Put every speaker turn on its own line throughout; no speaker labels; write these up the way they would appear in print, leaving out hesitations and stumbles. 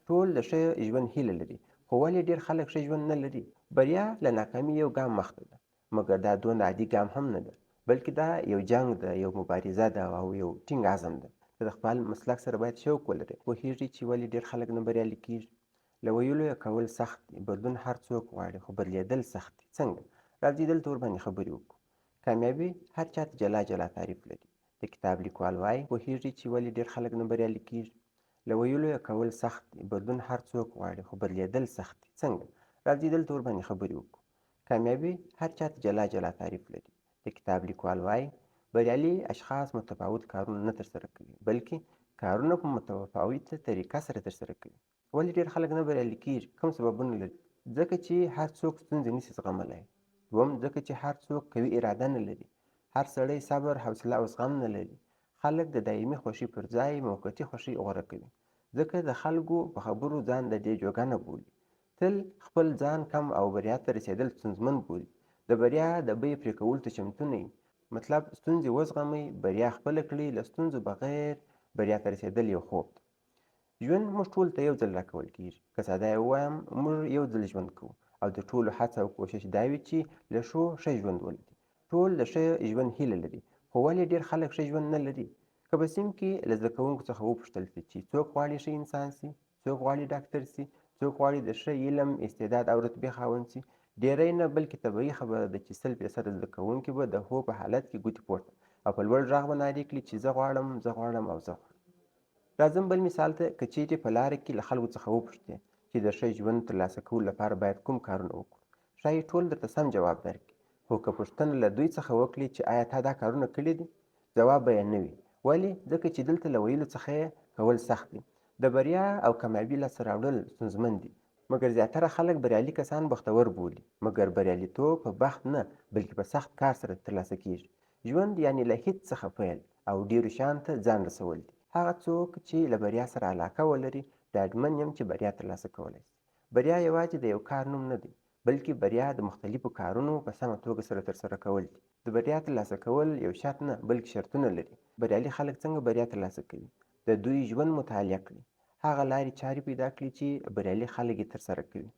ټول د ښه ژوند هیله لري، خو ولې ډېر خلک ښه ژوند نه لري؟ بریا له ناکامۍ یو ګام مخته ده، مګر دا دومره عادي ګام هم نه ده، بلکې دا یو جنګ ده، یو مبارزه ده او یو ټینګ عزم ده. ته د خپل مسلک سره باید شوق ولرې. پوهېږې چې ولې ډېر خلک نه بریالي کېږي؟ له ویلو یې کول سخت دي، بدلون هر څوک غواړي، خو بدلېدل سخت دي. څنګه؟ راځئ دلته ورباندې خبرې وکړو. کامیابي هر چاته جلا جلا تعریف لري. د کتاب لیکوال وایي پوهېږې چې ولې ډېر خلک نه بریالي کېږي؟ له ویلو یې کول سخت دي، بدلون هر څوک غواړي، خو بدلېدل سخت دي. څنګه؟ راځئ دلته ورباندې خبرې وکړو. کامیابي هر چاته جلا جلا تعریف لري. د کتاب لیکوال وایي بریالي اشخاص متفاوت کارونه نه ترسره کوي، بلکې کارونه په متفاوته طریقه سره ترسره کوي. ولې ډېر خلک نه بریالي کېږي؟ کوم سببونه لري؟ ځکه چې هر څوک ستونزې نشي زغملی. دوم، ځکه چې هر څوک قوي اراده نه لري. هر سړی صبر، حوصله او زغم نه لري. خلک د دایمي خوښۍ پر ځای موقتي خوښۍ غوره کوي، ځکه د خلکو په خبرو ځان د دې جوګه نه بولي. تل خپل ځان کم او بریا ته رسېدل ستونزمن بولي. د بریا د بیې پرې کولو ته چمتو نه وي. مطلب ستونزې وزغمئ، بریا خپله کړئ. له ستونزو بغیر بریا ته رسېدل یو خوب دی. ژوند موږ ټولو ته یو ځل راکول کېږي. که ساده یې ووایم، موږ یو ځل ژوند کوو او د ټولو هڅه او کوښښ دا وي چې له ښه ژوند ولري. ټول د ښه ژوند هیله لري، خو ولې ډېر خلک ښه ژوند نه لري؟ که په صنف کې له زده کوونکو څخه وپوښتل شي چې څوک غواړي ښه انسان سي، څوک غواړي ډاکټر سي، څوک غواړي د ښه علم، استعداد او رتبې خاوند سي، ډېری نه بلکې طبیعي خبره ده چې 100% زده کوونکي به د هو په حالت کې ګوتې پورته او په لوړ غږ به نارې کړي چې زه غواړم، زه غواړم او زه غواړم. راځم بل مثال ته. که چیرې په لاره کې له خلکو څخه وپوښتې چې د ښه ژوند ترلاسه کولو لپاره باید کوم کارونه وکړو، ښایي ټول درته سم جواب درکړي. خو که پوښتنه له دوی څخه وکړي چې آیا تا دا کارونه کړي دي، ځواب به یې نه وي. ولې؟ ځکه چې دلته له ویلو څخه یې کول سخت دي. د بریا او کامیابي لاسته راوړل ستونزمن دي، مګر زیاتره خلک بریالي کسان بختور بولي. مګر بریالیتوب په بخت نه، بلکې په سخت کار سره ترلاسه کېږي. ژوند یعنې له هیڅ څخه پیل او ډېرو شیانو ته ځان رسول دي. هغه څوک چې له بریا سره علاقه ولري، ډاډمن یم چې بریا ترلاسه کولی شي. بریا یوازې د یو کار نوم نه دی، بلکې بریا د مختلفو کارونو په سمه توګه سره ترسره کول دي. د بریا ترلاسه کول یو شرط نه، بلکې شرطونه لري. بریالي خلک څنګه بریا ترلاسه کوي؟ د دوی ژوند مطالعه کړي، هغه لارې چارې پیدا کړي چې بریالي خلک یې ترسره کوي.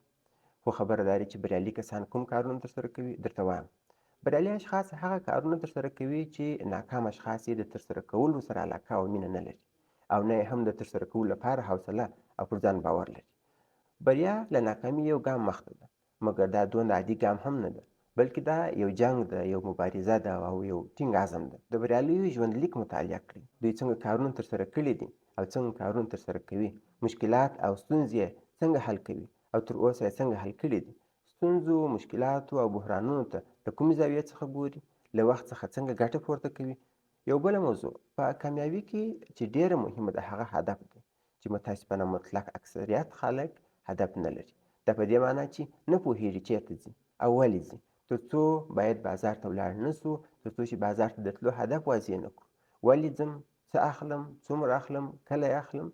خو خبره دا ده چې بریالي کسان کوم کارونه ترسره کوي؟ درته وایم. بریالي اشخاص هغه کارونه ترسره کوي چې ناکام اشخاص یې د ترسره کولو سره علاقه او مینه نه لري، او نه یې هم د ترسره کولو لپاره حوصله او پر ځان باور لري. بریا له ناکامۍ یو ګام مخته ده، مګر دا دومره عادي ګام هم نه ده، بلکې دا یو جنګ ده، یو مبارزه ده او یو ټینګ عزم ده. د بریالیو ژوندلیک مطالعه کړئ. دوی څنګه کارونه ترسره کړي دي او څنګه کارونه ترسره کوي. مشکلات او ستونزې یې څنګه حل کوي او تر اوسه یې څنګه حل کړي دي. ستونزو، مشکلاتو او بحرانونو ته له کومې زاویې څخه ګوري. له وخت څخه څنګه ګټه پورته کوي. یو بله موضوع په کامیابي کې چې ډېره مهمه ده، هغه هدف دی، چې متاسفانه مطلق اکثریت خلک هدف نه لري. دا په دې معنا چې نه پوهېږي چېرته ځي او ولې ځي. تر څو باید بازار ته ولاړ نه سو، تر څو چې بازار ته د تلو هدف واضح نه کړو. ولې ځم؟ څه اخلم؟ څومره اخلم؟ کله یې اخلم؟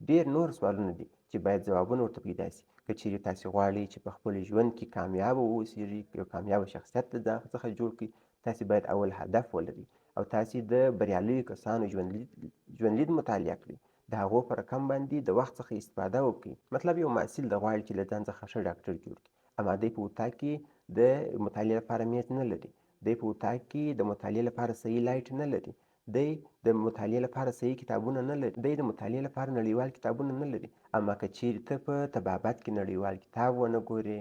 ډېر نور سوالونه دي چې باید ځوابونه ورته پیدا سي. که چیرې تاسې غواړئ چې په خپل ژوند کې کامیابه واوسیږئ، یو کامیابه شخصیت له ځان څخه جوړ کړئ، تاسې باید اول هدف ولرئ او تاسې د بریالیو کسانو ژوندلید مطالعه کړئ. د هغو په رقم باندې د وخت څخه استفاده وکړئ. مطلب یو محصل د غواړي چې له ځان څخه ښه ډاکټر جوړ کړي، اما دی په اطاق کې د مطالعې لپاره میز نه لري. دی په اطاق کې د مطالعې لپاره صحیح لایټ نه لري. دی د مطالعې لپاره صحیح کتابونه نه لري. دی د مطالعې لپاره نړیوال کتابونه نه لري. اما که چیرې ته په طبابت کې نړیوال کتاب ونه ګورې،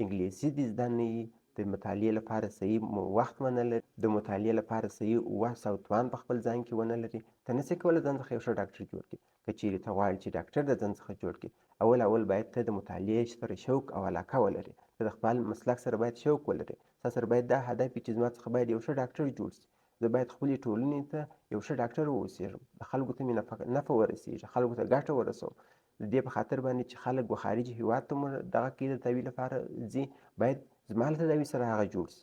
انګلیسي دې زده نه یي، د مطالعې لپاره صحیح وخت ونه لري، د مطالعې لپاره صحیح وس او توان په خپل ځان کې ونه لري، ته نسې کولی ځان څخه یو ښه ډاکټر جوړ کړې. که چیرې ته غواړې چې ډاکټر د ځان څخه جوړ کړې، اول باید ته د مطالعې سره شوق او علاقه ولرې. ته د خپل مسلک سره باید شوق ولرې. ستا سره باید دا هدف وي چې زما څخه باید یو ښه ډاکټر جوړ سي. زه باید خپلې ټولنې ته یو ښه ډاکټر واوسېږم، خلکو ته مې نفع ورسېږي، خلکو ته ګټه ورسوم. د دې په خاطر باندې چې خلک خارجي هېواد ته مو دغه کې د تداوي لپاره ځي، باید زما له تداوي سره هغه جوړ سي.